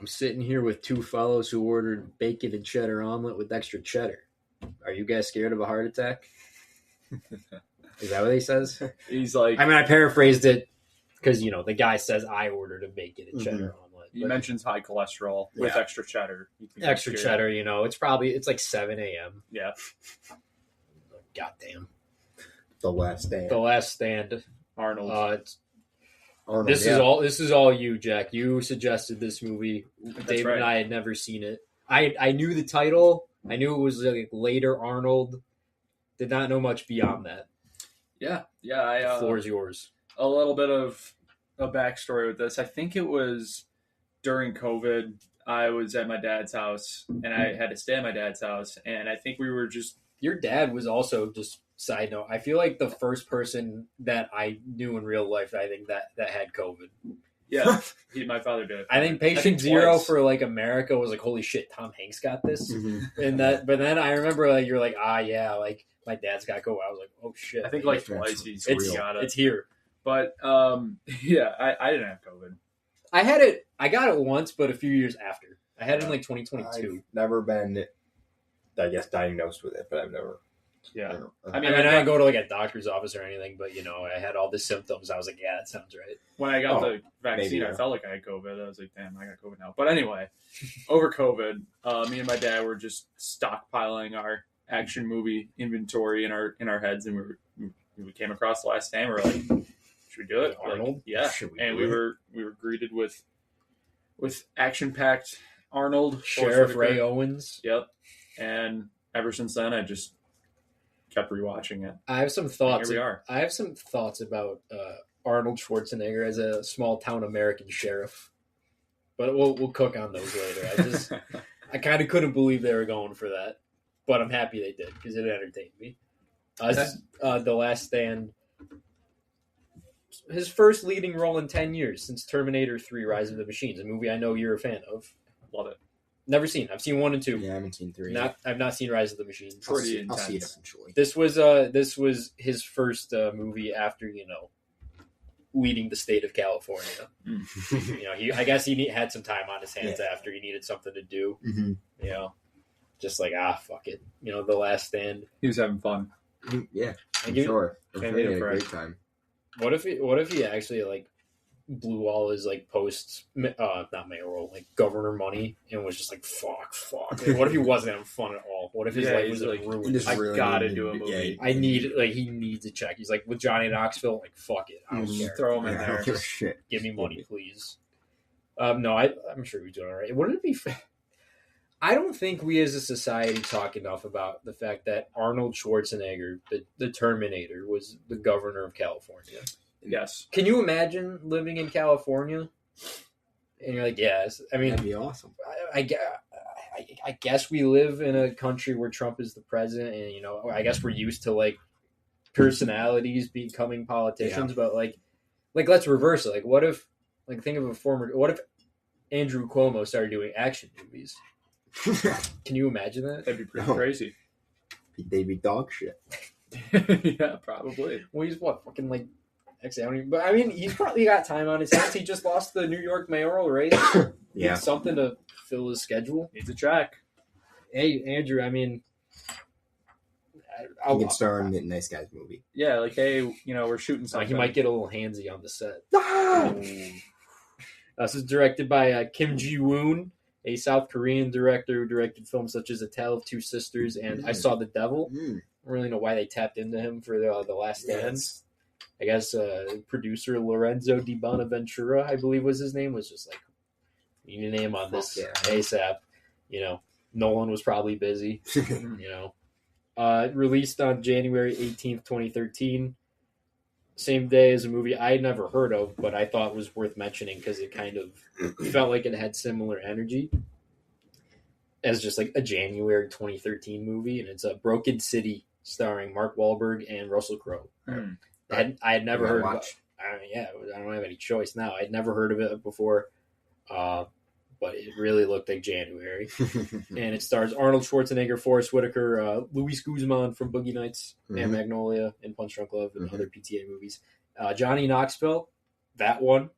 sitting here with two fellows who ordered bacon and cheddar omelet with extra cheddar. Are you guys scared of a heart attack? Is that what he says? He's like... I mean, I paraphrased it because, you know, the guy says I ordered a bacon and cheddar omelet. He mentions high cholesterol with extra cheddar. Extra cheddar, you know, it's like 7 a.m. Yeah. Goddamn. The Last Stand. The Last Stand. Arnold. Arnold, This is all you, Jack. You suggested this movie. David and I had never seen it. I knew the title. I knew it was like later Arnold. Did not know much beyond that. Yeah. The floor is yours. A little bit of a backstory with this. I think it was during COVID. I was at my dad's house, and I had to stay at my dad's house. And I think we were just... Your dad was also, just side note, I feel like the first person that I knew in real life, I think that had COVID. Yeah, my father did. I think Patient Zero for like America was like, holy shit, Tom Hanks got this. And but then I remember like you're like, yeah, like my dad's got COVID. I was like, oh shit. I think like twice he got it. It's here. But yeah, I didn't have COVID. I got it once, but a few years after. I had it in like 2022. I've never been, I guess, diagnosed with it, but I've never. Yeah. I didn't go to like a doctor's office or anything, but you know, I had all the symptoms. I was like, yeah, that sounds right. When I got the vaccine, I felt like I had COVID. I was like, damn, I got COVID now. But anyway, over COVID, me and my dad were just stockpiling our action movie inventory in our heads, and we came across The Last Stand. We're like, should we do it? Arnold? Like, yeah. And we were greeted with action-packed Arnold, Sheriff Ray Owens. Yep. And ever since then, I just kept rewatching it. I have some thoughts. Here we are. I have some thoughts about Arnold Schwarzenegger as a small town American sheriff, but we'll cook on those later. I kind of couldn't believe they were going for that, but I'm happy they did because it entertained me. The Last Stand, his first leading role in 10 years since Terminator 3: Rise of the Machines, a movie I know you're a fan of. Love it. Never seen. I've seen 1 and 2. Yeah, I haven't seen 3. I've not seen Rise of the Machines. Pretty I'll intense. see it eventually. This was his first movie after, you know, leading the state of California. You know, I guess he had some time on his hands after he needed something to do. Mm-hmm. You know, just like fuck it. You know, The Last Stand. He was having fun. Yeah, I'm sure. I'm sure he had a great time. What if he actually like blew all his like posts, not mayoral, like governor money, and was just like fuck. Like, what if he wasn't having fun at all? What if his life was like ruined? I gotta do a movie. He needs a check. He's like with Johnny Knoxville, like fuck it, I don't care. Throw him in there. Shit. Give me money, please. No, I'm sure he's doing all right. Wouldn't it be? I don't think we as a society talk enough about the fact that Arnold Schwarzenegger, the Terminator, was the governor of California. Yes. Can you imagine living in California? And you're like, yes. I mean, that'd be awesome. I guess we live in a country where Trump is the president, and you know, I guess we're used to like personalities becoming politicians. But like let's reverse it. Like, what if what if Andrew Cuomo started doing action movies? Can you imagine that? That'd be pretty crazy. They'd be dog shit. Yeah, probably. Well, he's fucking like. Actually, I don't even, but I mean, he's probably got time on his hands. He just lost the New York mayoral race. Yeah, needs something to fill his schedule. Needs a track. Hey, Andrew. I mean, he can star in the Nice Guys movie. Yeah, like hey, you know, we're shooting something. He might get a little handsy on the set. This is directed by Kim Ji-woon, a South Korean director who directed films such as A Tale of Two Sisters and I Saw the Devil. I don't really know why they tapped into him for the Last Stand. I guess producer Lorenzo Di Bonaventura, I believe was his name, was just like, you need a name on this ASAP. You know, Nolan was probably busy. You know, released on January 18th, 2013. Same day as a movie I had never heard of, but I thought was worth mentioning because it kind of felt like it had similar energy as just like a January 2013 movie, and it's a Broken City starring Mark Wahlberg and Russell Crowe. I had never heard of it. I don't have any choice now. I'd never heard of it before, but it really looked like January. And it stars Arnold Schwarzenegger, Forrest Whitaker, Luis Guzman from Boogie Nights and Magnolia and Punch Drunk Love and other PTA movies. Johnny Knoxville, that one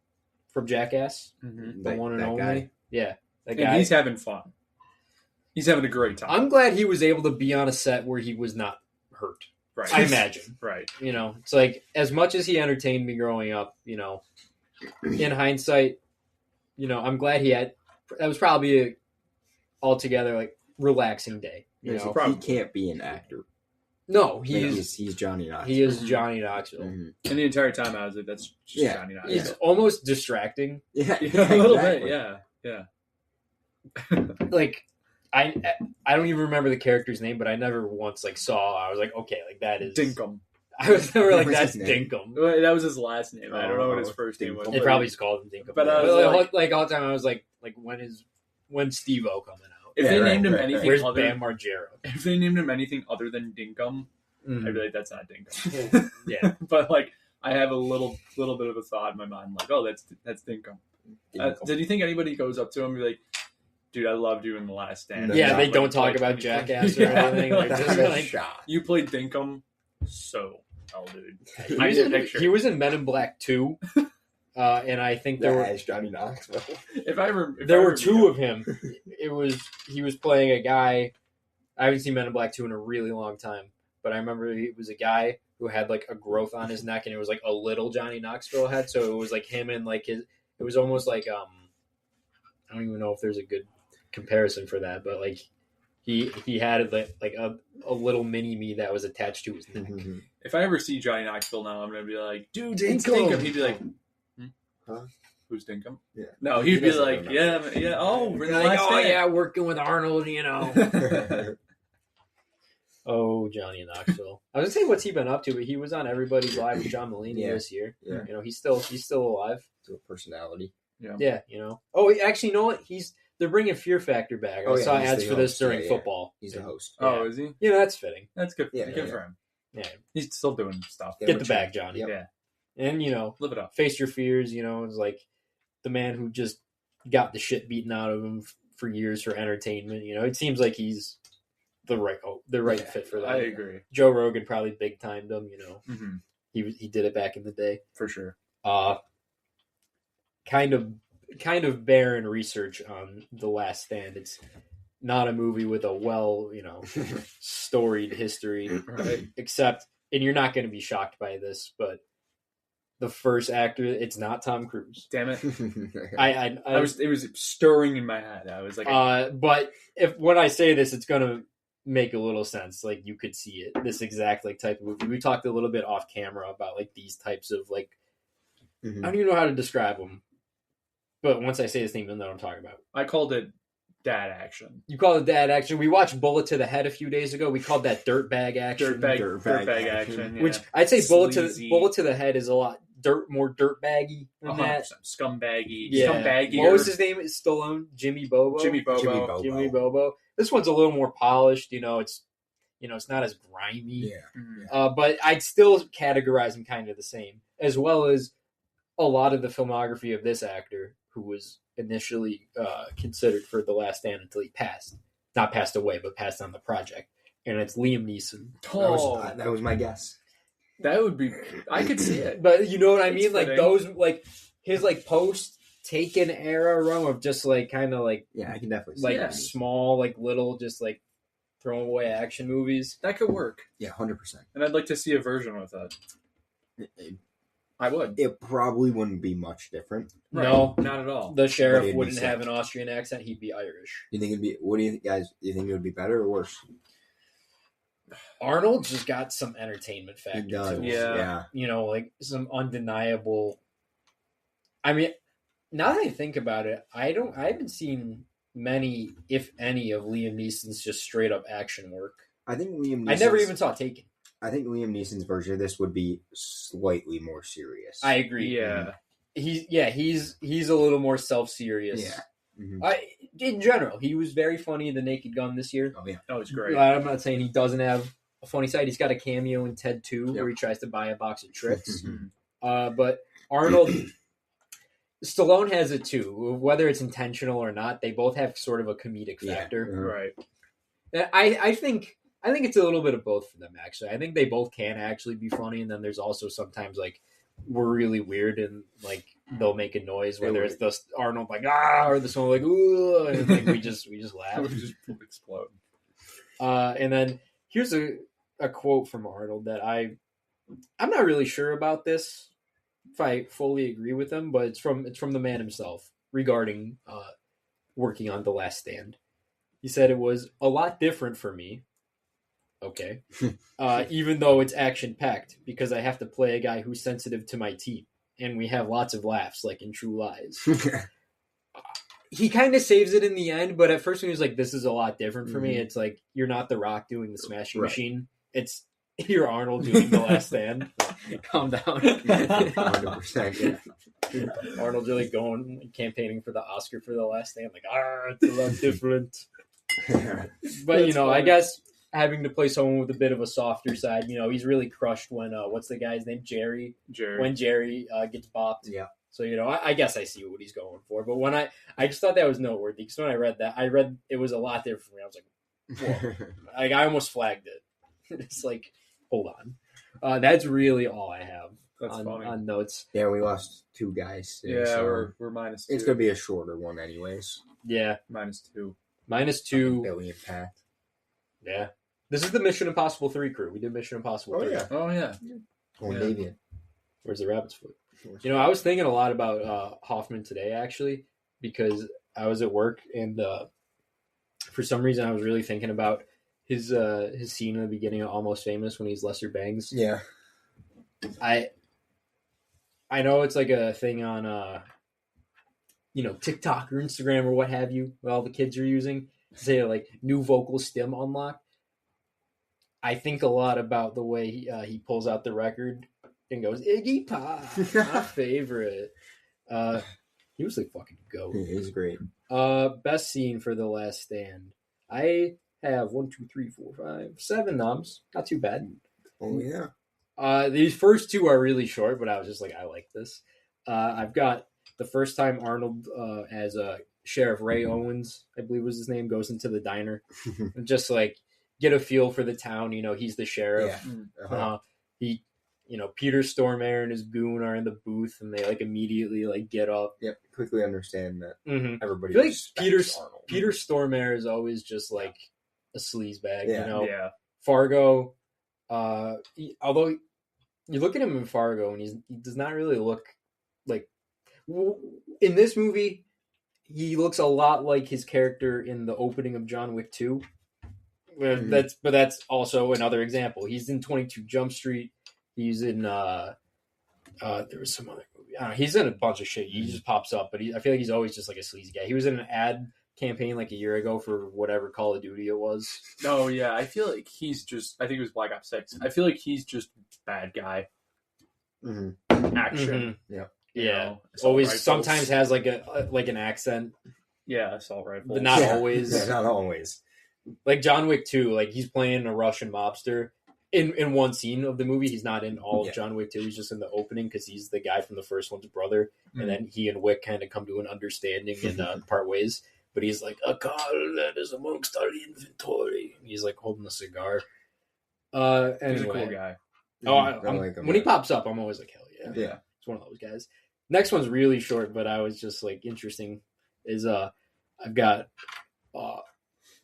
from Jackass, the one and only. Guy. Yeah, That And guy, he's having fun. He's having a great time. I'm glad he was able to be on a set where he was not hurt. Right. I imagine. Right. You know, it's like as much as he entertained me growing up, you know, in hindsight, you know, I'm glad he had. That was probably a altogether like relaxing day. You know, He can't be an actor. no, he's Johnny Knoxville. he is Johnny Knoxville. Mm-hmm. And the entire time I was like, that's just Johnny Knoxville. He's almost distracting. Yeah, a little exactly. bit. Yeah. Like I don't even remember the character's name, but I never once like saw. I was like, okay, like that is Dinkum. I was never like What's that's his name? Dinkum. Well, that was his last name. I don't know what his Oh, first name was. Dinkum. They probably just called him Dinkum. But I was like all the time I was like when Steve-O coming out? If Yeah, they right, named him right, anything Where's other, Bam Margera? if they named him anything other than Dinkum, Mhm. I'd be like, that's not Dinkum. Yeah. But like, I have a little bit of a thought in my mind, like, oh, that's Dinkum. Did you think anybody goes up to him and be like, dude, I loved you in The Last Stand? No, Yeah, not they Like, don't talk like, about Jackass or Yeah. anything. Like, That's just a like, shot. You played Dinkum so well, dude. he, I was just in, picture he was in Men in Black 2, and I think there That were is Johnny Knoxville. there were two of him. He was playing a guy. I haven't seen Men in Black 2 in a really long time, but I remember he was a guy who had like a growth on his neck, and it was like a little Johnny Knoxville head. So it was like him and like his. It was almost like I don't even know if there's a good comparison for that, but like he had like a little mini me that was attached to his neck. If I ever see Johnny Knoxville now, I'm gonna be like, dude, it's Dinkum. Dinkum. He'd be like, Huh? Who's Dinkum? Yeah. No, He he'd be doesn't like, remember. yeah. Oh, we're in The Like, Last oh Stand. yeah, working with Arnold, you know. Oh, Johnny Knoxville. I was gonna say what's he been up to, but he was on Everybody's Live with John Mulaney Yeah. this year. Yeah. You know, he's still alive. To a personality. Yeah, you know. Oh, actually, you know what? They're bringing Fear Factor back. I saw he's ads the for this host. during Yeah. football. He's the host. Oh, is he? You know, that's fitting. That's good. Yeah, good yeah. for him. Yeah. He's still doing stuff. Yeah, Get the which- bag, Johnny. Yep. Yeah. And, you know, Live it up. face your fears, you know, it's like the man who just got the shit beaten out of him for years for entertainment. You know, it seems like he's the right Yeah, fit for that. I agree. Joe Rogan probably big timed him, you know. Mm-hmm. He did it back in the day. For sure. Kind of barren research on The Last Stand. It's not a movie with a well, you know, storied history, Right. except, and you're not going to be shocked by this, but the first actor, it's not Tom Cruise. Damn it. It It was stirring in my head. I was like, but when I say this, it's going to make a little sense. Like you could see it, this exact like type of movie. We talked a little bit off camera about like these types of like, I don't even know how to describe them. But once I say this name, you'll know what I'm talking about. I called it dad action. You call it dad action. We watched Bullet to the Head a few days ago. We called that dirtbag action. Dirtbag action. Yeah. Which I'd say Sleazy. Bullet to the Head is a lot more dirtbaggy than 100%. that. Scumbaggy. Yeah. Scumbaggier. What was his name? Stallone? Jimmy Bobo. Jimmy Bobo. Jimmy Bobo. This one's a little more polished. You know, it's not as grimy. Yeah. Mhm. But I'd still categorize him kind of the same, as well as a lot of the filmography of this actor, who was initially considered for The Last Stand until he not passed away, but passed on the project. And it's Liam Neeson. That was my guess. That would be. I could see it. But you know what I mean? It's Like fitting. those, like his like post Taken era run of just like kind of like Yeah, I can definitely see like that. small, like little, just like throwaway action movies. That could work. Yeah, 100%. And I'd like to see a version with that. I would. It probably wouldn't be much different. No. Not at all. The But sheriff it'd be wouldn't sick. have an Austrian accent; he'd be Irish. You think it'd be? What do you guys? Do you think it would be better or worse? Arnold just got some entertainment factor. He does. to him. Yeah. You know, like some undeniable. I mean, now that I think about it, I haven't seen many, if any, of Liam Neeson's just straight up action work. I think Liam. I never Neeson's- even saw Taken. I think Liam Neeson's version of this would be slightly more serious. I agree. Yeah. He's a little more self-serious. Yeah. Mhm. In general, he was very funny in The Naked Gun this year. Oh yeah. That was great. I'm not saying he doesn't have a funny side. He's got a cameo in Ted 2 Yep. where he tries to buy a box of tricks. Mhm. But Arnold, Stallone has it too. Whether it's intentional or not, they both have sort of a comedic Yeah. factor. Right. I think it's a little bit of both for them. Actually, I think they both can actually be funny, and then there's also sometimes like we're really weird and like they'll make a noise, whether it's the Arnold like ah or the someone like ooh, and like we just laugh. We just explode. And then here's a quote from Arnold that I'm not really sure about this, if I fully agree with him, but it's from the man himself regarding working on The Last Stand. He said it was a lot different for me. Okay. Even though it's action packed, because I have to play a guy who's sensitive to my team, and we have lots of laughs, like in True Lies. He kind of saves it in the end, but at first when he was like, "This is a lot different for me," it's like you're not The Rock doing the Smashing Machine. It's you're Arnold doing The Last Stand. Calm down. 100%. Yeah. Arnold's really campaigning for the Oscar for The Last Stand. Like, it's a lot different. But you know, funny. I guess having to play someone with a bit of a softer side, you know, he's really crushed when what's the guy's name? Jerry. When Jerry gets bopped. Yeah. So, you know, I guess I see what he's going for. But when I just thought that was noteworthy, because when I read it was a lot different for me. I was like, whoa. Like, I almost flagged it. It's like, hold on. That's really all I have on notes. Yeah, we lost 2 guys. Yeah, so we're -2. It's going to be a shorter one anyways. Yeah. -2. -2. Billy and Pat. Yeah. This is the Mission Impossible 3 crew. We did Mission Impossible 3. Yeah. Oh, yeah. Oh, Davian. Where's the rabbit's foot? You know, I was thinking a lot about Hoffman today, actually, because I was at work, and for some reason I was really thinking about his scene in the beginning of Almost Famous when he's Lester Bangs. Yeah. I know it's like a thing on, you know, TikTok or Instagram or what have you, that all the kids are using, to say, like, new vocal stim unlock. I think a lot about the way he pulls out the record and goes, Iggy Pop, my favorite. He was like fucking goat. He is great. Best scene for The Last Stand. I have 7 noms. Not too bad. Oh yeah. These first 2 are really short, but I was just like, I like this. I've got the first time Arnold as Sheriff Ray Owens, I believe was his name, goes into the diner and just like get a feel for the town. You know, he's the sheriff. Yeah. You know, Peter Stormare and his goon are in the booth, and they like immediately like get up. Yep, quickly understand that everybody. I feel like Peter Stormare is always just like a sleazebag. Yeah. You know, yeah. Fargo. Although you look at him in Fargo, and he does not really look like. In this movie, he looks a lot like his character in the opening of John Wick 2. That's also another example. He's in 22 Jump Street. He's in there was some other movie. I don't know, he's in a bunch of shit. He just pops up, but I feel like he's always just like a sleazy guy. He was in an ad campaign like a year ago for whatever Call of Duty it was. No, yeah, I feel like he's just. I think it was Black Ops 6. I feel like he's just bad guy. Mm-hmm. Action. Yeah. Yeah. Always rifles. Sometimes has like an accent. Yeah, assault rifle. But not always. Yeah, not always. Like John Wick 2, like he's playing a Russian mobster. In one scene of the movie, he's not in all of John Wick 2. He's just in the opening because he's the guy from the first one's brother. And then he and Wick kind of come to an understanding and part ways. But he's like, a car that is amongst our inventory. And he's like holding a cigar. Anyway. He's a cool guy. When he pops up, I'm always like, hell yeah. Yeah. It's one of those guys. Next one's really short, but I was just like interesting. Is I've got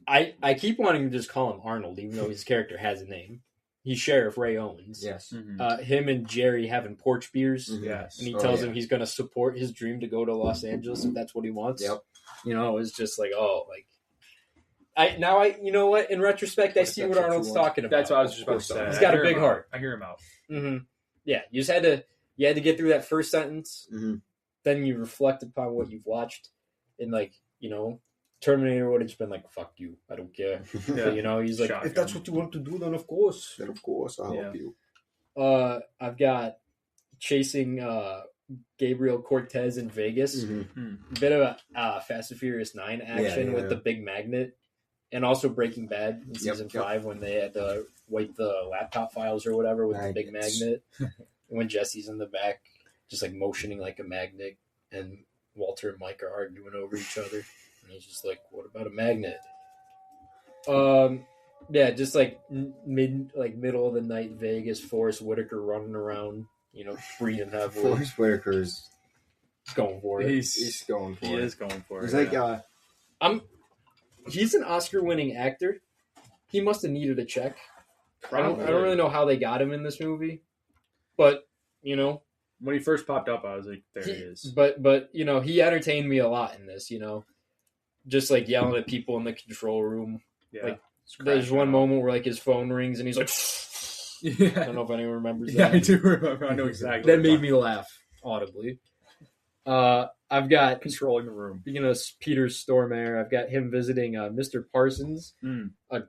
I keep wanting to just call him Arnold, even though his character has a name. He's Sheriff Ray Owens. Yes. Mm-hmm. Him and Jerry having porch beers. Mm-hmm. Yes. And he tells him he's going to support his dream to go to Los Angeles if that's what he wants. Yep. You know, it's just like, you know what? In retrospect, I see what Arnold's talking about. That's what I was just about to say. He's got a big heart. I hear him out. Mm-hmm. Yeah. You just had to get through that first sentence. Mm-hmm. Then you reflect upon what you've watched. And like, you know, Terminator would have just been like, fuck you, I don't care. Yeah. But, you know, he's like, Shotgun. if that's what you want to do, then of course. I'll help you. I've got chasing Gabriel Cortez in Vegas. Mm-hmm. A bit of a Fast and Furious 9 action with the big magnet. And also Breaking Bad in season 5 when they had to wipe the laptop files or whatever with the big magnet. When Jesse's in the back, just like motioning like a magnet, and Walter and Mike are arguing over each other. And he's just like, what about a magnet? Yeah, just like middle of the night Vegas, Forrest Whitaker running around, you know, breathing heavily. Forrest Whitaker's going for it. He's going for it. He is going for He's it. like, He's an Oscar-winning actor. He must have needed a check. I don't really know how they got him in this movie, but when he first popped up, I was like, there he is. But he entertained me a lot in this. Just like yelling at people in the control room. Yeah. Like, there's one moment where like his phone rings and he's like, yeah. I don't know if anyone remembers Yeah, that. I do remember. I know exactly. That made me laugh audibly. I've got controlling the room. Peter Stormare. I've got him visiting Mr. Parsons, a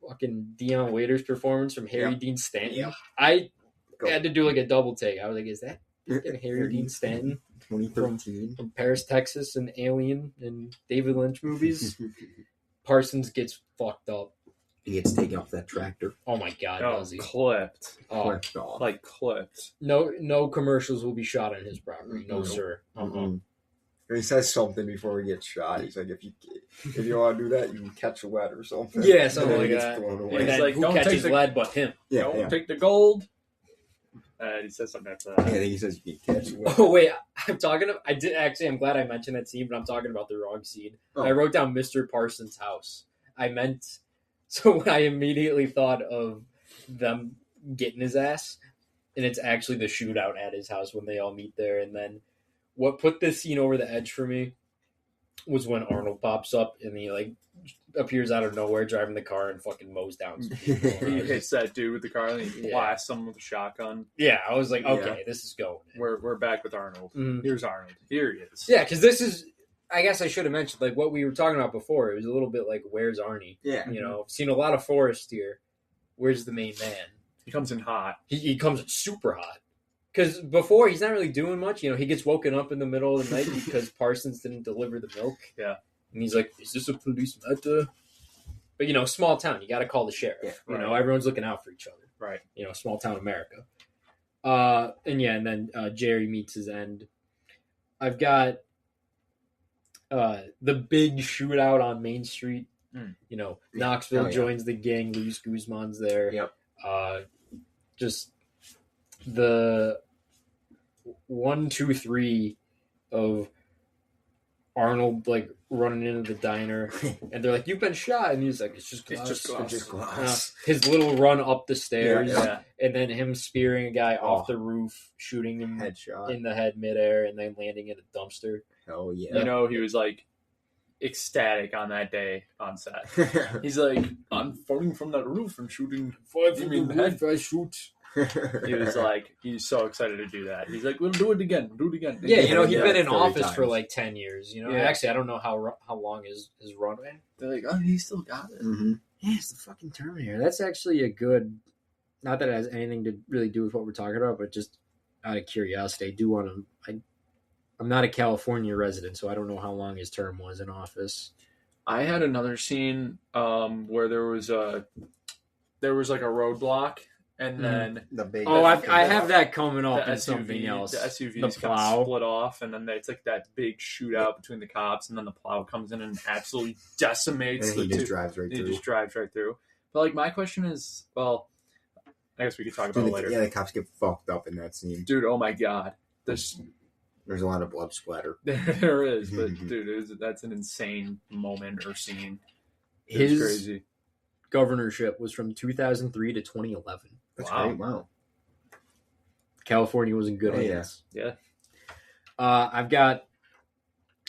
fucking Dion Waiters performance from Harry Dean Stanton. Yeah. I had to do like a double take. I was like, is that Harry Dean Stanton 2013 from Paris, Texas, and Alien and David Lynch movies? Parsons gets fucked up. He gets taken off that tractor. Oh my god, does he? Clipped. Clipped off. Like clipped. No commercials will be shot on his property. No, sir. He says something before he gets shot. He's like, if you want to do that, you can catch lead or something. Yeah, something like gets that. blown away. And then like, who don't catches take the- lead but him? Don't take the gold. He says something after that. I think he says you can catch lead. Oh wait, I'm glad I mentioned that scene, but I'm talking about the wrong scene. Oh. I wrote down Mr. Parsons' house. So I immediately thought of them getting his ass, and it's actually the shootout at his house when they all meet there. And then what put this scene over the edge for me was when Arnold pops up and he like appears out of nowhere driving the car and fucking mows down some people. He hits that dude with the car and he blasts someone with a shotgun. Yeah, I was like, okay, this is going. We're back with Arnold. Mhm. Here's Arnold. Here he is. Yeah, because this is, I guess I should have mentioned, like what we were talking about before. It was a little bit like, where's Arnie? Yeah. I've seen a lot of Forrest here. Where's the main man? He comes in hot. He comes super hot. Because before, he's not really doing much. He gets woken up in the middle of the night because Parsons didn't deliver the milk. Yeah. And he's like, is this a police matter? But, small town. You got to call the sheriff. Yeah, right. Everyone's looking out for each other. Right. Small town America. And then Jerry meets his end. I've got the big shootout on Main Street. Knoxville joins the gang. Luis Guzman's there. Yep. Just the 1, 2, 3 of Arnold like running into the diner, and they're like, "You've been shot," and he's like, "It's just glass." It's just glass. His little run up the stairs, Yeah. and then him spearing a guy off the roof, shooting him Headshot. in the head midair, and then landing in a dumpster. Hell yeah. He was like ecstatic on that day on set. He's like, I'm falling from that roof and shooting. I shoot. He was like, he's so excited to do that. He's like, we'll do it again. Do it again. Yeah, he's been in 30 office for times. like 10 years. Yeah. Actually, I don't know how long his run. They're like, oh, he still got it. Mm-hmm. Yeah, it's the fucking Terminator. That's actually a good. Not that it has anything to really do with what we're talking about, but just out of curiosity, I do want to. I'm not a California resident, so I don't know how long his term was in office. I had another scene where there was like a roadblock, and then The big. I have that coming the up in SUV, something else. the SUVs The got plow. split off, and then it's like that big shootout between the cops, and then the plow comes in and absolutely decimates And he the just two. drives right He through. just drives right through. But like, my question is, well, I guess we could talk about it later. Yeah, the cops get fucked up in that scene. Dude, oh my god, There's a lot of blood splatter. there is, but dude, that's an insane moment or scene. It's His crazy. governorship was from 2003 to 2011. That's Wow. great. Wow. California was in good Oh, hands. Yeah. I've got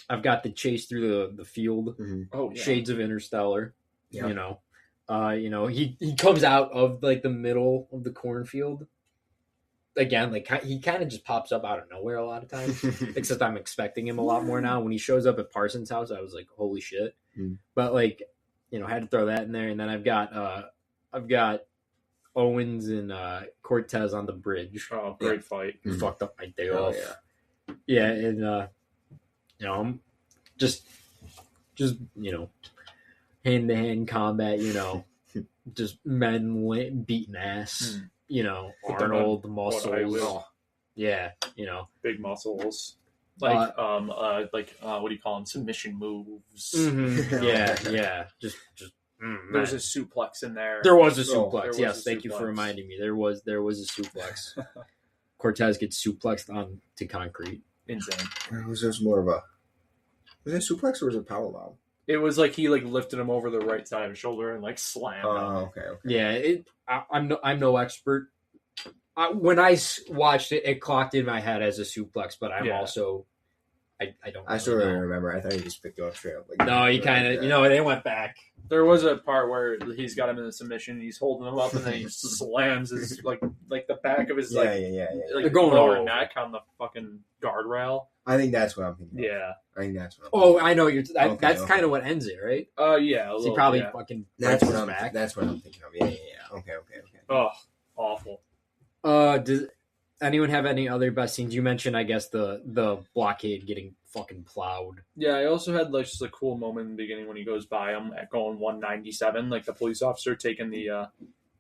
the chase through the field. Mm-hmm. Oh yeah. Shades of Interstellar. Yeah. He comes out of like the middle of the cornfield. Again, like he kind of just pops up out of nowhere a lot of times. Except I'm expecting him a lot more now. When he shows up at Parsons' house, I was like, holy shit. Mm. But like, had to throw that in there. And then I've got Owens and Cortez on the bridge. Oh, great fight. Mhm. Fucked up my day Oh, off. yeah. Yeah, and I'm just hand to hand combat. Just men beating ass. Arnold, the What I muscles. will. Yeah, Big muscles. Like what do you call them? Submission moves. yeah. Just. There's a suplex in there. There was a Oh, suplex. there was Yes, a thank you for suplex. reminding me. There was a suplex. Cortez gets suplexed onto concrete. insane. It was just more of a. Was it a suplex or was it a powerbomb? It was like he like lifted him over the right side of his shoulder and like slammed him. Oh, okay. Yeah, I'm no expert. When I watched it, it clocked in my head as a suplex, but I'm also I don't. I still really remember. I thought he just picked it up straight up. Like, no, he kind of they went back. There was a part where he's got him in the submission. He's holding him up, and then he slams his like the back of his like They're going lower over. neck on the fucking guardrail. I think that's what I'm thinking. Yeah, I think that's what. I know that's kind of what ends it, right? Yeah. He probably fucking. That's what I'm. back. That's what I'm thinking of. Yeah. Okay. Oh, awful. Does anyone have any other best scenes? You mentioned, I guess, the blockade getting fucking plowed. Yeah, I also had like just a cool moment in the beginning when he goes by him at going 197, like the police officer taking the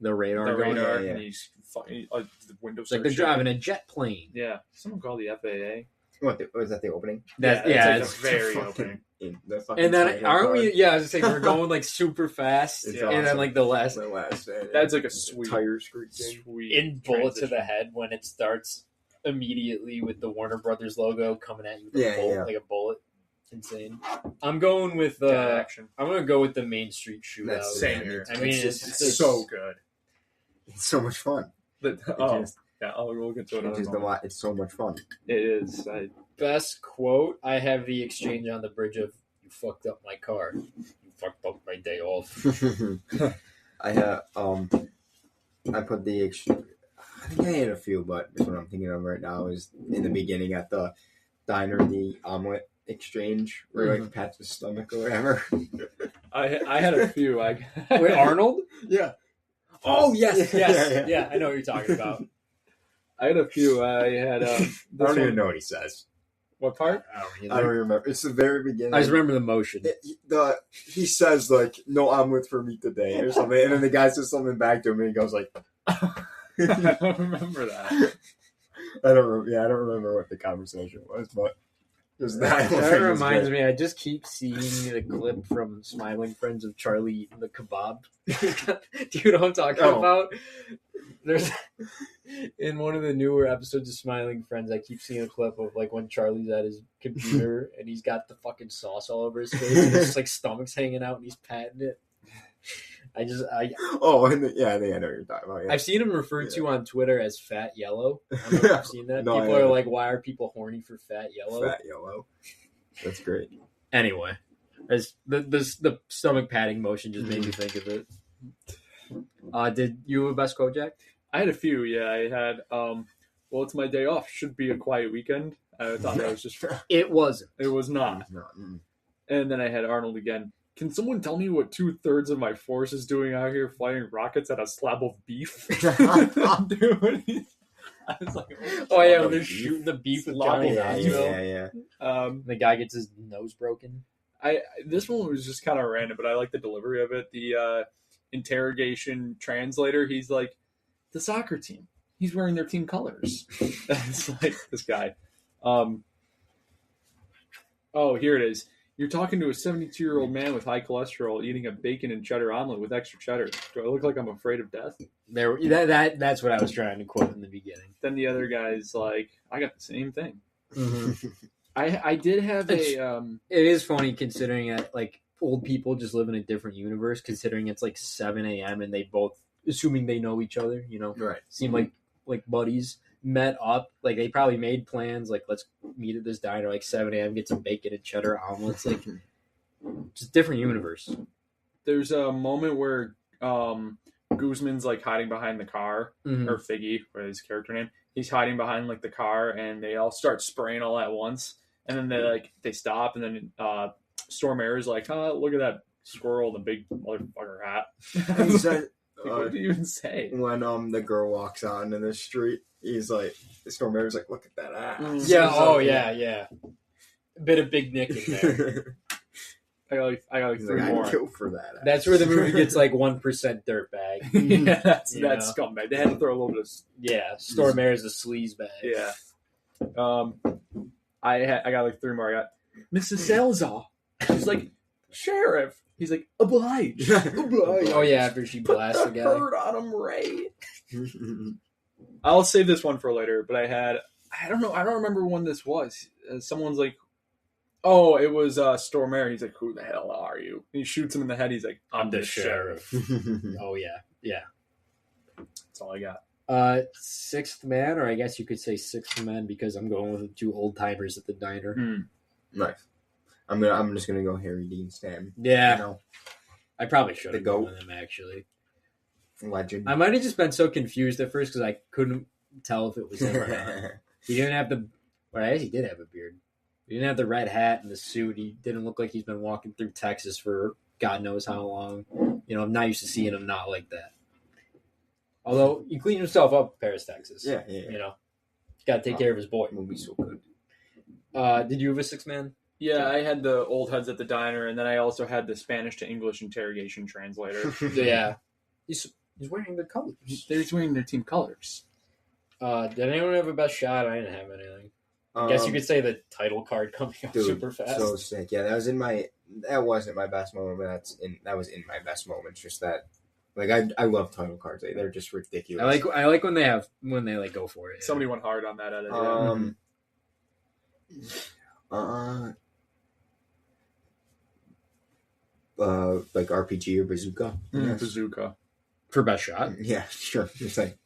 radar, and he's fucking the window. It's like they're driving a jet plane. Yeah, someone called the FAA. What was that? The opening? It's the very opening. And then aren't we? Yeah, I was just saying we're going like super fast, It's and awesome. then like the last That's like a sweet tire screeching. in bullet to the head when it starts immediately with the Warner Brothers logo coming at you with like a bullet. Insane. I'm going with action. I'm gonna go with the Main Street Shootout. Same here. I mean, it's so good. It's so much fun. We'll get to it. It's so much fun. It is. Best quote. I have the exchange on the bridge of "You fucked up my car. You fucked up my day off." I have I put the. I think I had a few, but this one I'm thinking of right now is in the beginning at the diner, the omelet exchange where he like pats his stomach or whatever. I had a few. Wait, Arnold? Yeah. Oh yes. Yeah, I know what you're talking about. I had a few. I had. I don't even know what he says. What part? I don't remember. It's the very beginning. I just remember the motion. He says like, "No omelet for me today" or something, and then the guy says something back to him, and he goes like, I don't remember that. I don't remember what the conversation was, but that reminds me. I just keep seeing the clip from Smiling Friends of Charlie eating the kebab. Do you know what I'm talking about? There's in one of the newer episodes of Smiling Friends, I keep seeing a clip of like when Charlie's at his computer and he's got the fucking sauce all over his face and his like stomach's hanging out and he's patting it. I think I know what you're talking about. Yeah. I've seen him referred to on Twitter as Fat Yellow. I don't know if you've seen that. People are like, "Why are people horny for Fat Yellow?" Fat Yellow. That's great. Anyway, as the stomach patting motion just made me think of it. Did you have a best quote, Jack? I had a few. Yeah, I had. Well, it's my day off. Should be a quiet weekend. I thought that was just. It wasn't. It was not. And then I had Arnold again. Can someone tell me what 2/3 of my force is doing out here firing rockets at a slab of beef? Dude, I was like, when they're shooting the beef with Johnny Knoxville. Yeah. The guy gets his nose broken. This one was just kind of random, but I like the delivery of it. The interrogation translator, he's like, the soccer team. He's wearing their team colors. It's like this guy. Here it is. You're talking to a 72-year-old man with high cholesterol eating a bacon and cheddar omelet with extra cheddar. Do I look like I'm afraid of death? That's what I was trying to quote in the beginning. Then the other guy's like, I got the same thing. Mm-hmm. I did have It is funny considering that like old people just live in a different universe. Considering it's like 7 a.m. and they both, assuming they know each other, right? Seem like buddies. Met up, like they probably made plans, like let's meet at this diner like 7 a.m. get some bacon and cheddar omelets, like just different universe. There's a moment where Guzman's like hiding behind the car, or Figgy, or his character name. He's hiding behind like the car, and they all start spraying all at once, and then they stop, and then Storm Air is like, look at that squirrel, the big motherfucker hat. He said, what did you even say? When the girl walks on in the street, he's like, Storm Air's like, look at that ass. Yeah, yeah. A bit of Big Nick in there. I got like 3 more. I'd kill for that ass. That's where the movie gets like 1% dirtbag. Yeah, that's scumbag. They had to throw a little bit of. Storm Air is a sleaze bag. Yeah. I got like 3 more. I got Mrs. Salazar. She's like, Sheriff. He's like, oblige. Oh yeah, after she blasts the guy. Put the hurt on him, Ray. I'll save this one for later, but I had I don't know. I don't remember when this was. Someone's like, "Oh, it was Storm Air." He's like, "Who the hell are you?" And he shoots him in the head. He's like, "I'm the sheriff." Oh yeah. That's all I got. Sixth man, or I guess you could say sixth man because I'm going with the two old timers at the diner. Nice. I'm just gonna go Harry Dean Stanton. Yeah, You know, I probably should The have gone GOAT. with him actually. legend. I might have just been so confused at first because I couldn't tell if it was him or not. He didn't have the. Well, I guess he did have a beard. He didn't have the red hat and the suit. He didn't look like he's been walking through Texas for God knows how long. I'm not used to seeing him not like that. Although he cleaned himself up in Paris, Texas. Yeah. Got to take care of his boy. Movie's so good. Did you have a six man? Yeah, I had the old heads at the diner, and then I also had the Spanish to English interrogation translator. Yeah. He's wearing the colors. They're wearing their team colors. Did anyone have a best shot? I didn't have anything. I guess you could say the title card coming up super fast. So sick. Yeah, that wasn't my best moment, but that was in my best moments. Just that, like, I love title cards. They're just ridiculous. I like when they like go for it. Somebody went hard on that edit. Like RPG or bazooka. Yes. Bazooka. For best shot. Yeah, sure. Just like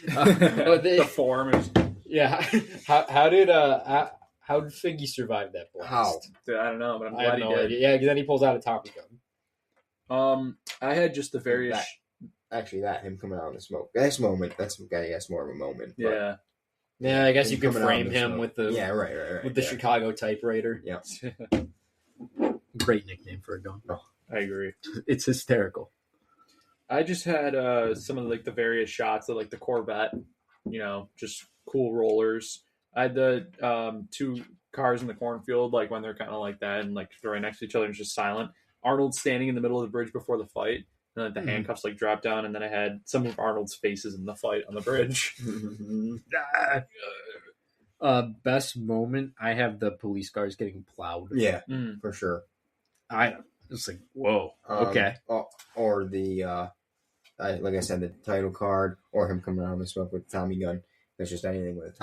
The form is. Yeah. How did Figgy survive that blast? How? I don't know, but I'm I have glad he no did. idea. Yeah, then he pulls out a Tommy gun. I had just the various. him coming out in the smoke. That's moment. That's more of a moment. But Yeah. Yeah, I guess you could coming out frame in the him smoke. with the right. with the Chicago typewriter. Yeah. Great nickname for a gun. I agree. It's hysterical. I just had some of the various shots of the Corvette, just cool rollers. I had the two cars in the cornfield, when they're kind of like that and they're right next to each other and it's just silent. Arnold standing in the middle of the bridge before the fight, and the handcuffs drop down, and then I had some of Arnold's faces in the fight on the bridge. Best moment, I have the police cars getting plowed. Yeah, for sure. I was like, whoa, okay. Or the, like I said, the title card, or him coming out of the smoke with Tommy gun. It's just anything with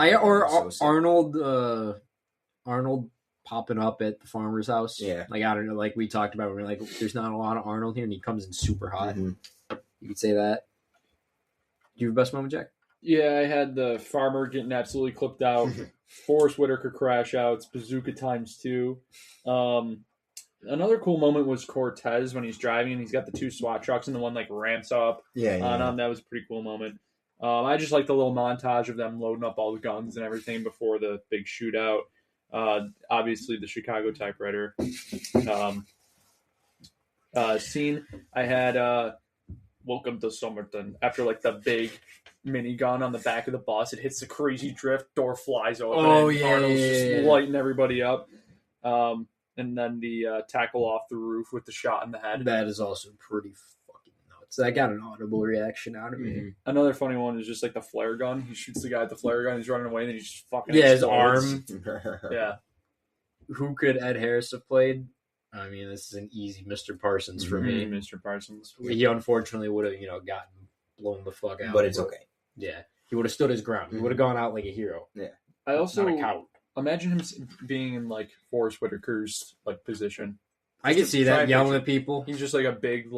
Arnold popping up at the farmer's house. Yeah. I don't know, we talked about, we're there's not a lot of Arnold here, and he comes in super hot. Mm-hmm. You could say that. Do you have a best moment, Jack? Yeah, I had the farmer getting absolutely clipped out, Forrest Whitaker crash outs, bazooka ×2. Another cool moment was Cortez when he's driving and he's got the two SWAT trucks and the one ramps up on him. That was a pretty cool moment. I just like the little montage of them loading up all the guns and everything before the big shootout. Obviously, the Chicago typewriter scene. I had Welcome to Somerton. After the big minigun on the back of the bus, it hits the crazy drift, door flies open. Oh, and yeah. Arnold's just lighting everybody up. And then the tackle off the roof with the shot in the head. That is also pretty fucking nuts. That got an audible reaction out of me. Mm-hmm. Another funny one is just the flare gun. He shoots the guy with the flare gun. He's running away, and then he just fucking his explodes. arm. Yeah. Who could Ed Harris have played? I mean, this is an easy Mr. Parsons for me. Mr. Parsons. He unfortunately would have, gotten blown the fuck out. But it's okay. Yeah. He would have stood his ground. He would have gone out like a hero. Yeah. I also not a coward. imagine him being in Forrest Whitaker's position. I can see that, yelling at people. He's just a big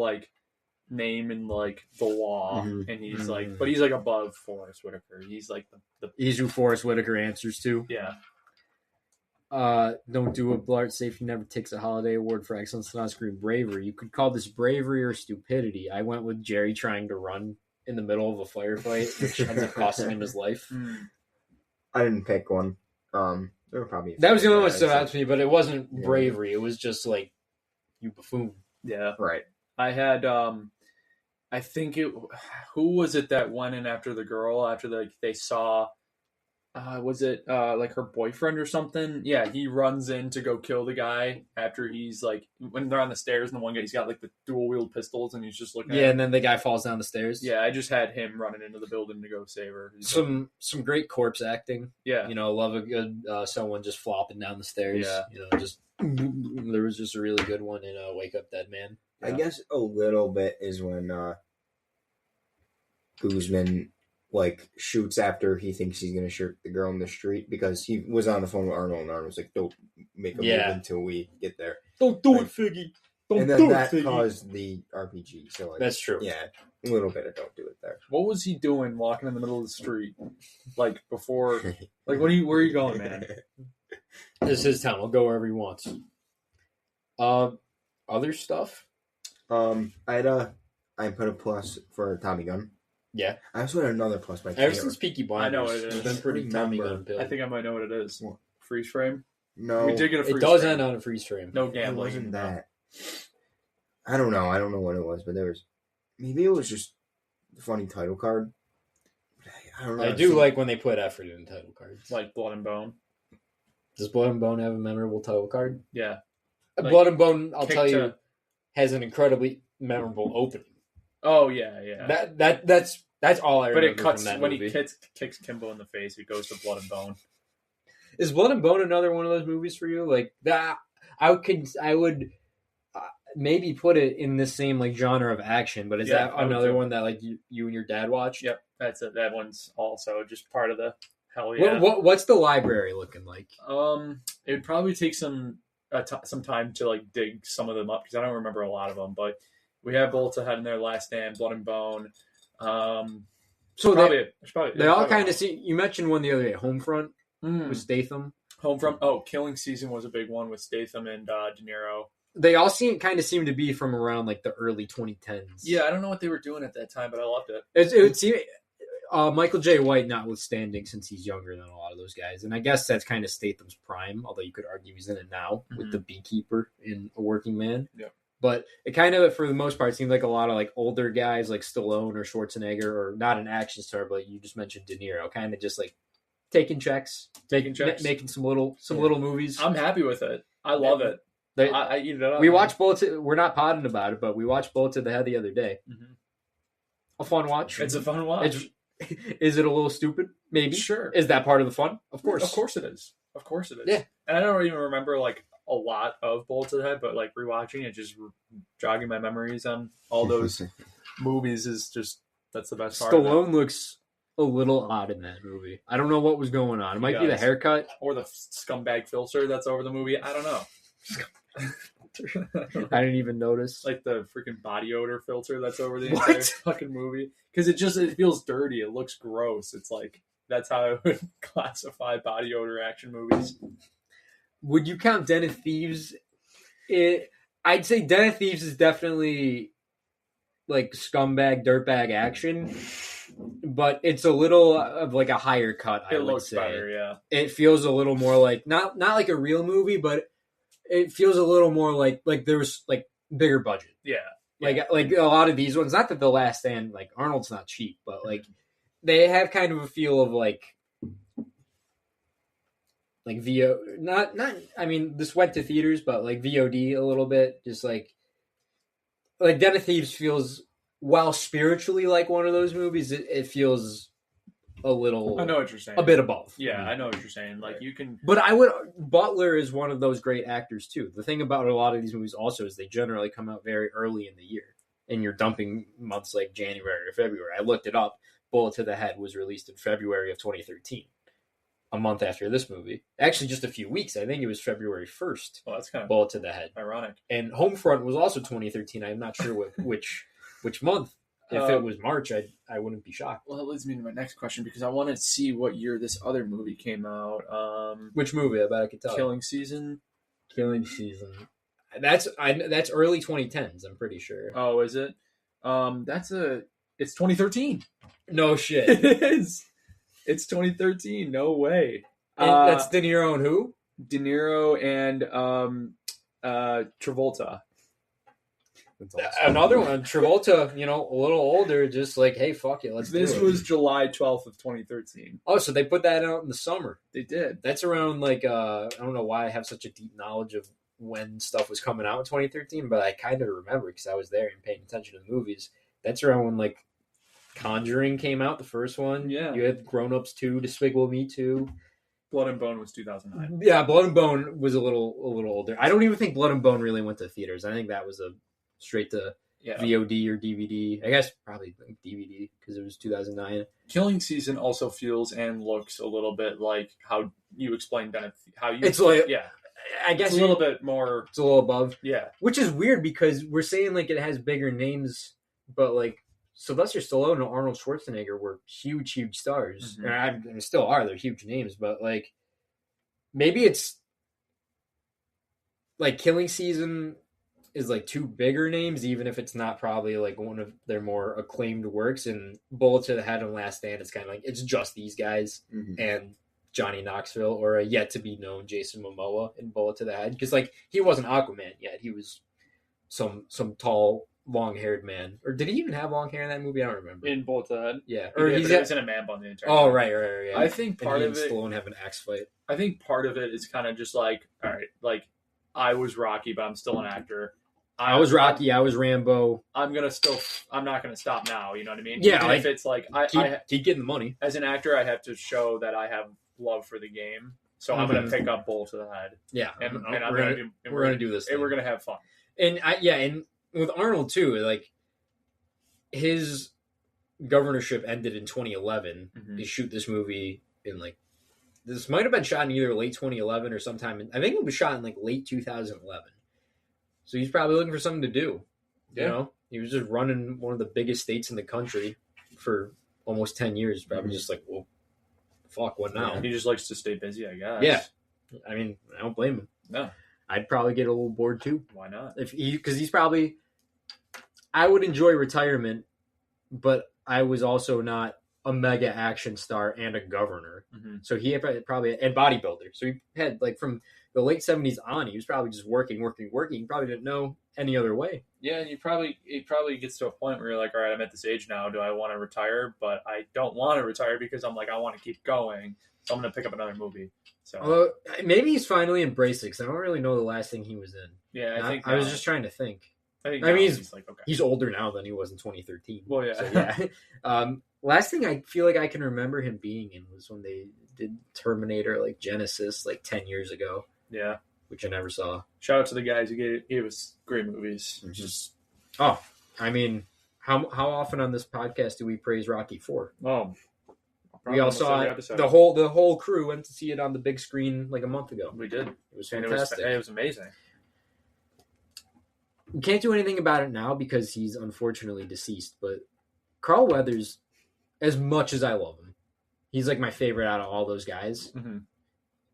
name in the law, and he's but he's above Forrest Whitaker. He's the He's who Forrest Whitaker answers to. Yeah. Don't do it, Blart. Safety never takes a holiday award for excellence in on-screen bravery. You could call this bravery or stupidity. I went with Jerry trying to run in the middle of a firefight, which ends up costing him his life. I didn't pick one. There were probably that was the only one that stood out to me, but it wasn't bravery. It was just you buffoon. Yeah. Right. I had I think who was it that went in after the girl after they saw was it her boyfriend or something? Yeah, he runs in to go kill the guy after he's when they're on the stairs and the one guy, he's got the dual wheeled pistols and he's just looking at him. And then the guy falls down the stairs. Yeah, I just had him running into the building to go save her. Some great corpse acting. Yeah. Love a good someone just flopping down the stairs. Yeah. Just there was just a really good one in Wake Up Dead Man. I guess a little bit is when Guzman like shoots after he thinks he's gonna shoot the girl in the street because he was on the phone with Arnold and Arnold's like, "Don't make a move until we get there. Don't do it, Figgy. Don't and then do that it, Figgy." caused the RPG. So like, That's true. Yeah, a little bit of don't do it there. What was he doing walking in the middle of the street? Like before, like where are you going, man? This is his town. I'll go wherever he wants. Other stuff? I put a plus for Tommy Gunn. Yeah. I also had another plus by Ever since Peaky Blinders, I know what it is. It's been pretty Tommy Gunn pilled. I think I might know what it is. What? Freeze frame? No. We did get a freeze It does frame. end on a freeze frame. No It gambling. wasn't that. I don't know. I don't know what it was, but there was. Maybe it was just the funny title card. I don't know. I do like when they put effort in title cards. Like Blood and Bone. Does Blood and Bone have a memorable title card? Yeah. Like, Blood and Bone, I'll kick tell you, to- has an incredibly memorable opening. Oh yeah. That's all I But remember it cuts from that when movie. he kicks Kimbo in the face. It goes to Blood and Bone. Is Blood and Bone another one of those movies for you? Like that, I would maybe put it in the same like genre of action. But is that I would another too. one that like you and your dad watched? Yep, that's it. That one's also just part of the hell yeah. What's the library looking like? It would probably take some time to like dig some of them up because I don't remember a lot of them. But we have Bullets Ahead in there, Last Stand, Blood and Bone. So they all kind of see see. You mentioned one the other day, Homefront with Statham. Homefront. Oh, Killing Season was a big one with Statham and De Niro. They all seem to be from around like the early 2010s. Yeah, I don't know what they were doing at that time, but I loved it. It would seem Michael J. White notwithstanding, since he's younger than a lot of those guys, and I guess that's kind of Statham's prime. Although you could argue he's in it now with the beekeeper in A Working Man. Yeah. But it kind of, for the most part, seemed like a lot of like older guys like Stallone or Schwarzenegger, or not an action star, but you just mentioned De Niro, kind of just like taking checks, making some little movies. I'm happy with it. I love it. I eat it up. We watched Bullets. We're not potting about it, but we watched Bullets to the Head the other day. Mm-hmm. A fun watch. It's a fun watch. Is it a little stupid? Maybe. Sure. Is that part of the fun? Of course. Of course it is. Yeah. And I don't even remember like a lot of Bullets to the Head, but like rewatching it, just jogging my memories on all those movies is just, that's the best part. Stallone looks a little odd in that movie. I don't know what was going on. It might be the haircut. Or the scumbag filter that's over the movie. I don't know. I didn't even notice. Like the freaking body odor filter that's over the entire fucking movie. Because it feels dirty. It looks gross. It's like, that's how I would classify body odor action movies. Would you count Den of Thieves? I'd say Den of Thieves is definitely like scumbag, dirtbag action, but it's a little of like a higher cut. I It would looks say. better, yeah. It feels a little more like not like a real movie, but it feels a little more like there's like bigger budget. Yeah. Like a lot of these ones. Not that The Last Stand, like Arnold's not cheap, but like they have kind of a feel of like VO. Not. I mean, this went to theaters, but like VOD a little bit. Just like Den of Thieves feels, while spiritually like one of those movies, it feels a little. I know what you're saying. A bit above. Yeah, I know what you're saying. Like you can. But Butler is one of those great actors too. The thing about a lot of these movies also is they generally come out very early in the year, and you're dumping months like January or February. I looked it up. Bullet to the Head was released in February of 2013, a month after this movie. Actually, just a few weeks. I think it was February 1st. Well, that's kind of Bullet to the Head. ironic. And Homefront was also 2013. I'm not sure which month. If it was March, I wouldn't be shocked. Well, that leads me to my next question because I want to see what year this other movie came out. Which movie? I bet I could tell. Killing Season. That's early 2010s. I'm pretty sure. Oh, is it? It's 2013. No shit. It is. It's 2013. No way. And that's De Niro and who? De Niro and Travolta. Awesome. Another one, Travolta, a little older, just like, hey, fuck it, let's do it. This was July 12th of 2013. Oh, so they put that out in the summer. They did. That's around, like, I don't know why I have such a deep knowledge of when stuff was coming out in 2013, but I kind of remember because I was there and paying attention to the movies. That's around when, like, Conjuring came out, the first one. Yeah. You had Grown Ups 2, Despicable Me 2. Blood and Bone was 2009. Yeah, Blood and Bone was a little older. I don't even think Blood and Bone really went to theaters. I think that was a straight to VOD or DVD. I guess probably DVD because it was 2009. Killing Season also feels and looks a little bit like how you explained that. It's like I guess it's a little bit more. It's a little above. Yeah, which is weird because we're saying like it has bigger names, but like Sylvester Stallone and Arnold Schwarzenegger were huge stars, and still are. They're huge names, but like maybe it's like Killing Season is like two bigger names, even if it's not probably like one of their more acclaimed works. And Bullet to the Head and Last Stand, it's kind of like it's just these guys and Johnny Knoxville or a yet to be known Jason Momoa in Bullet to the Head, because like he wasn't Aquaman yet. He was some tall, long-haired man. Or did he even have long hair in that movie? I don't remember. In Bullet to the Head, yeah. Or he was in a man bun the entire time. Oh, right. Yeah. I think part of it. Stallone have an axe fight. I think part of it is kind of just like, all right, like I was Rocky, but I'm still an actor. I was Rocky. I was Rambo. I'm not gonna stop now. You know what I mean? Yeah. Even if it's like I keep getting the money. As an actor, I have to show that I have love for the game. So I'm gonna pick up Bullet to the Head. Yeah, and we're gonna do this. And we're gonna have fun. And and with Arnold too, like his governorship ended in 2011. They shoot this movie in like this might have been shot in either late 2011 or sometime. I think it was shot in like late 2011. So he's probably looking for something to do. You know, he was just running one of the biggest states in the country for almost 10 years. Probably just like, well, fuck, what now? Yeah, he just likes to stay busy, I guess. Yeah. I mean, I don't blame him. No. I'd probably get a little bored too. Why not? Because he's probably, I would enjoy retirement, but I was also not a mega action star and a governor. So he had probably, and bodybuilder. So he had like from the late 70s on, he was probably just working. He probably didn't know any other way. Yeah, and it probably gets to a point where you're like, all right, I'm at this age now. Do I want to retire? But I don't want to retire because I'm like, I want to keep going. So I'm going to pick up another movie. So maybe he's finally embraced it because I don't really know the last thing he was in. Yeah, I was just trying to think. I mean, he's like, okay. He's older now than he was in 2013. Well, yeah. So, yeah. Last thing I feel like I can remember him being in was when they did Terminator, like Genesis, like 10 years ago. Yeah. Which I never saw. Shout out to the guys who gave us great movies. Just I mean, how often on this podcast do we praise Rocky 4? Oh, we all saw it. The whole crew went to see it on the big screen like a month ago. We did. It was fantastic. It was amazing. We can't do anything about it now because he's unfortunately deceased. But Carl Weathers, as much as I love him, he's like my favorite out of all those guys.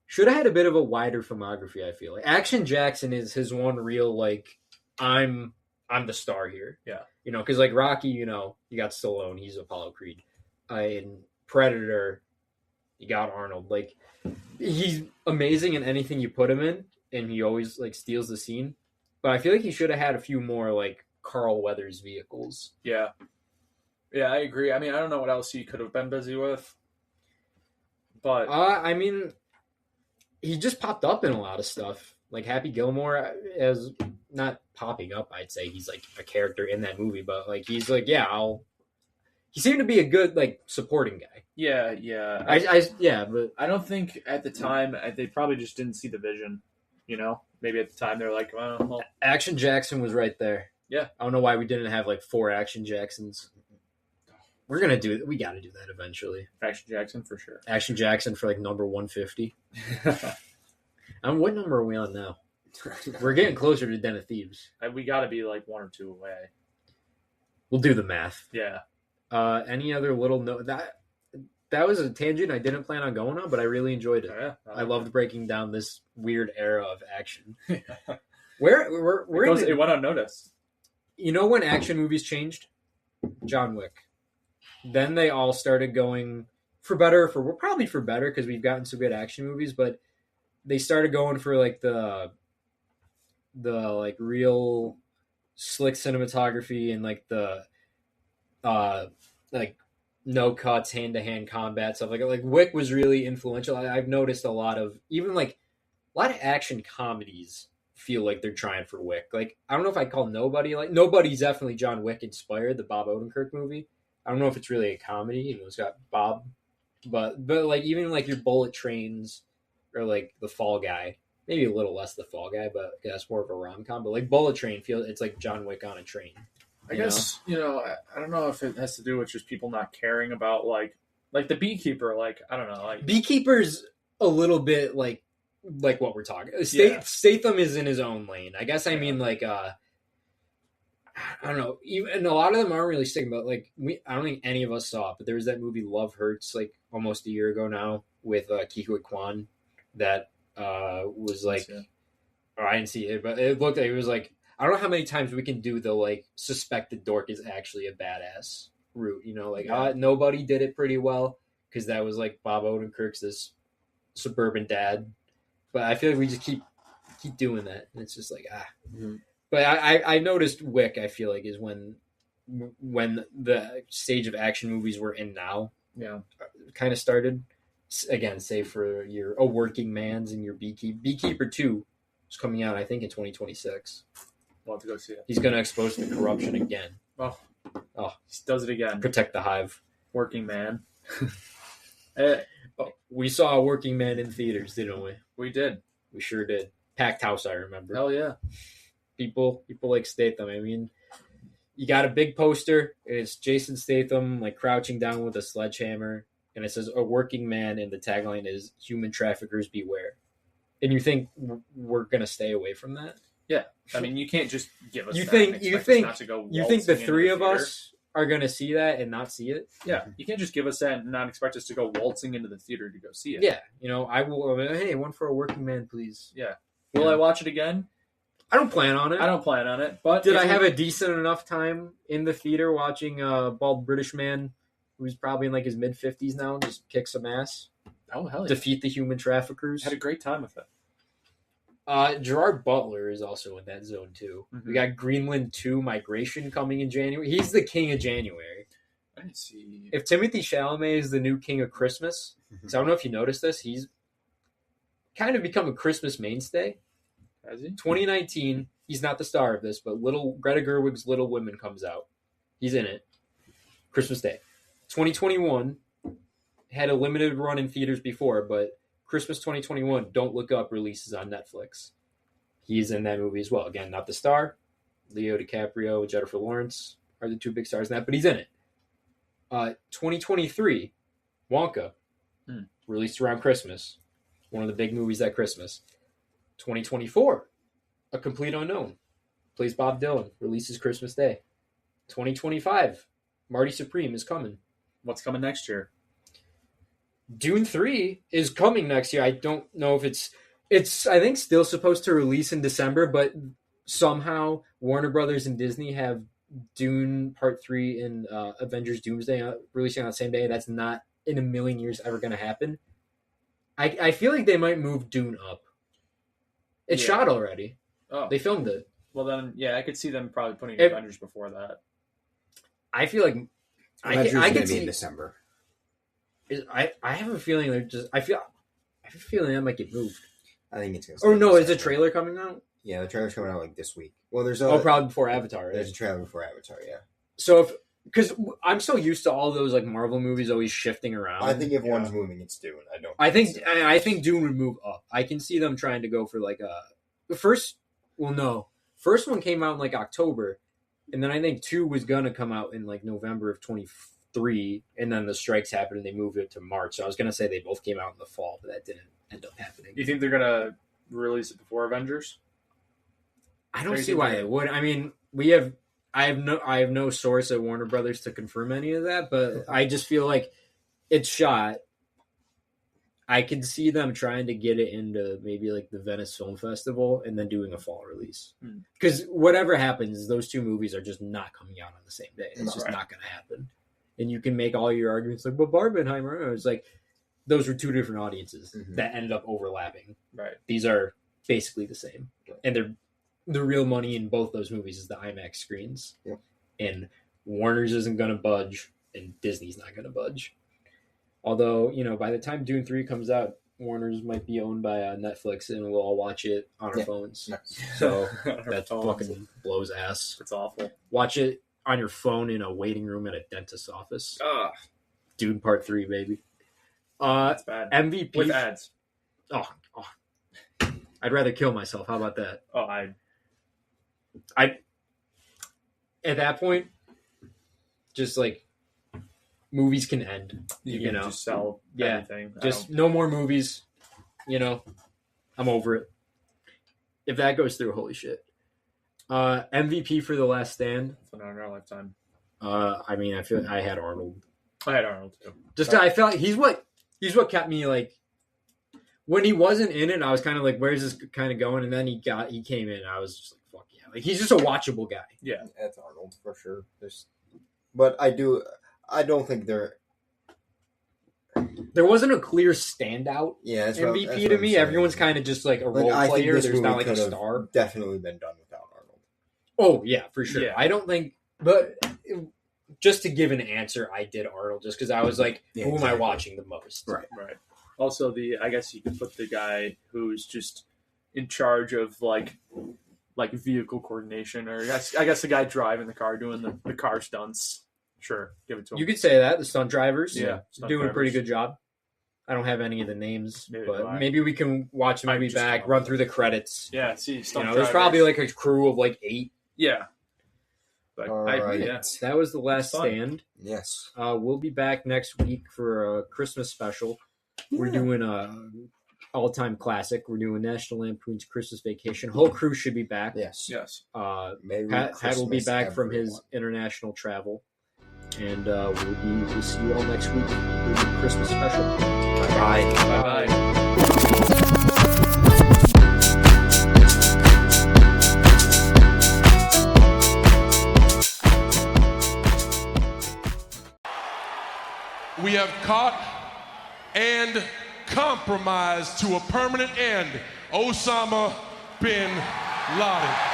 Should have had a bit of a wider filmography, I feel like. Action Jackson is his one real, like, I'm the star here. Yeah. You know, because, like, Rocky, you know, you got Stallone. He's Apollo Creed. In Predator, you got Arnold. Like, he's amazing in anything you put him in, and he always, like, steals the scene. But I feel like he should have had a few more, like, Carl Weathers vehicles. Yeah. Yeah, I agree. I mean, I don't know what else he could have been busy with. But I mean, he just popped up in a lot of stuff. Like Happy Gilmore as not popping up, I'd say he's like a character in that movie, but like he's like, he seemed to be a good like supporting guy. Yeah. But I don't think at the time they probably just didn't see the vision. You know, maybe at the time they're like, well, Action Jackson was right there. Yeah, I don't know why we didn't have like 4 Action Jacksons. We got to do that eventually. Action Jackson for sure. Action Jackson for like number 150. What number are we on now? We're getting closer to Den of Thieves. We got to be like 1 or 2 away. We'll do the math. Yeah. Any other little note that was a tangent I didn't plan on going on, but I really enjoyed it. Yeah, I loved breaking down this weird era of action. It went unnoticed. You know when action movies changed? John Wick. Then they all started going for better, probably for better because we've gotten some good action movies, but they started going for like the like real slick cinematography and like the like no cuts, hand-to-hand combat stuff. Like Wick was really influential. I've noticed a lot of action comedies feel like they're trying for Wick. Like I don't know if I'd call Nobody's definitely John Wick inspired, the Bob Odenkirk movie. I don't know if it's really a comedy. You know, it's got Bob, but like even like your Bullet Trains or like The Fall Guy, maybe a little less The Fall Guy, but that's more of a rom-com. But like Bullet Train it's like John Wick on a train. I guess I don't know if it has to do with just people not caring about like the Beekeeper. Like I don't know, like Beekeeper's a little bit like what we're talking. Statham is in his own lane. I guess I mean like I don't know. Even a lot of them aren't really sticking. But like I don't think any of us saw it. But there was that movie Love Hurts like almost a year ago now with Ke Huy Quan that was like. Oh, I didn't see it, but it looked like it was like I don't know how many times we can do the like suspected dork is actually a badass route. Nobody did it pretty well because that was like Bob Odenkirk's this suburban dad, but I feel like we just keep doing that, and it's just like Mm-hmm. But I noticed Wick. I feel like is when the stage of action movies we're in now, kind of started again. Say for your A Working Man's and your Beekeeper 2. It's coming out, I think, in 2026. We'll have to go see it. He's going to expose the corruption again. Oh, he does it again. Protect the hive. Working Man. We saw A Working Man in theaters, didn't we? We did. We sure did. Packed house, I remember. Hell yeah. People like Statham. I mean, you got a big poster. It's Jason Statham like crouching down with a sledgehammer, and it says A Working Man, and the tagline is "Human traffickers beware." And you think we're gonna stay away from that? Yeah, I mean, you can't just give us. You that think and you expect think us not to go you think the waltzing three into of theater? us are gonna see that and not see it? Yeah, you can't just give us that and not expect us to go waltzing into the theater to go see it. Yeah, I will. Hey, one for A Working Man, please. Yeah. Will I watch it again? I don't plan on it. I don't plan on it. But did I have a decent enough time in the theater watching a bald British man who's probably in like his mid-50s now just kick some ass? Oh hell yeah! Defeat the human traffickers. Had a great time with it. Gerard Butler is also in that zone too. Mm-hmm. We got Greenland 2 Migration coming in January. He's the king of January. I didn't see. If Timothée Chalamet is the new king of Christmas, because I don't know if you noticed this, he's kind of become a Christmas mainstay. Has he? 2019, he's not the star of this, but Greta Gerwig's Little Women comes out. He's in it. Christmas Day. 2021 had a limited run in theaters before, but Christmas 2021, Don't Look Up releases on Netflix. He's in that movie as well. Again, not the star. Leo DiCaprio, Jennifer Lawrence are the two big stars in that, but he's in it. 2023, Wonka, released around Christmas. One of the big movies at Christmas. 2024, A Complete Unknown, plays Bob Dylan, releases Christmas Day. 2025, Marty Supreme is coming. What's coming next year? Dune 3 is coming next year. I don't know if it's I think still supposed to release in December, but somehow Warner Brothers and Disney have Dune Part 3 and Avengers Doomsday releasing on the same day. That's not in a million years ever going to happen. I feel like they might move Dune up. It's shot already. Oh. They filmed it. Well then, yeah, I could see them probably putting Avengers before that. I feel like I can see in December. I have a feeling they're just. I have a feeling that might get moved. I think it's going to. Or no, is a trailer coming out? Yeah, the trailer's coming out like this week. Well, there's probably before Avatar. Right? There's a trailer before Avatar. Yeah. So because I'm so used to all those like Marvel movies always shifting around. I think if one's moving, it's Dune. I think Dune would move up. I can see them trying to go for like the first. Well, no, first one came out in like October, and then I think 2 was gonna come out in like November of 2023, and then the strikes happened and they moved it to March. So I was gonna say they both came out in the fall, but that didn't end up happening. You think they're gonna release it before Avengers? I don't see why they would. I mean, I have no source at Warner Brothers to confirm any of that, but I just feel like it's shot. I can see them trying to get it into maybe like the Venice Film Festival and then doing a fall release. Because whatever happens, those two movies are just not coming out on the same day. It's just not going to happen. And you can make all your arguments like, but Barbenheimer, it's like those were two different audiences that ended up overlapping. Right. These are basically the same. And the real money in both those movies is the IMAX screens. Yep. And Warner's isn't going to budge and Disney's not going to budge. Although, by the time Dune 3 comes out, Warner's might be owned by Netflix and we'll all watch it on our phones. So that fucking blows ass. It's awful. Watch it on your phone in a waiting room at a dentist's office. Ugh. Dune Part 3, baby. That's bad. MVP. With ads. Oh. I'd rather kill myself. How about that? Oh, at that point, just like movies can end. You can just sell anything. Just no more movies. I'm over it. If that goes through, holy shit. MVP for The Last Stand. It's in our lifetime. I mean, I feel I had Arnold. I had Arnold too. Just I felt like he's what kept me like when he wasn't in it. I was kind of like, where's this kind of going? And then he came in. And I was just like, fuck yeah! Like he's just a watchable guy. Yeah, that's Arnold for sure. But I don't think there wasn't a clear standout. Yeah, MVP to me. Everyone's kind of just like a role player. There's not like a star. Definitely been done without Arnold. Oh yeah, for sure. Yeah. I don't think, but just to give an answer, I did Arnold just because I was like, who am I watching the most? Right. Also, I guess you could put the guy who's just in charge of like vehicle coordination, or I guess the guy driving the car doing the car stunts. Sure, give it to him. You could say that the stunt drivers, doing a pretty good job. I don't have any of the names, but maybe we can watch the movie back, run through the credits. Yeah, see, stunt there's probably like a crew of like 8. Yeah. But right. That was The Last Stand. Yes. We'll be back next week for a Christmas special. Yeah. We're doing a all-time classic. We're doing National Lampoon's Christmas Vacation. Whole crew should be back. Yes. Pat will be back from his international travel. And we'll see you all next week for the Christmas special. Bye-bye. Bye-bye. We have caught and compromised to a permanent end Osama bin Laden.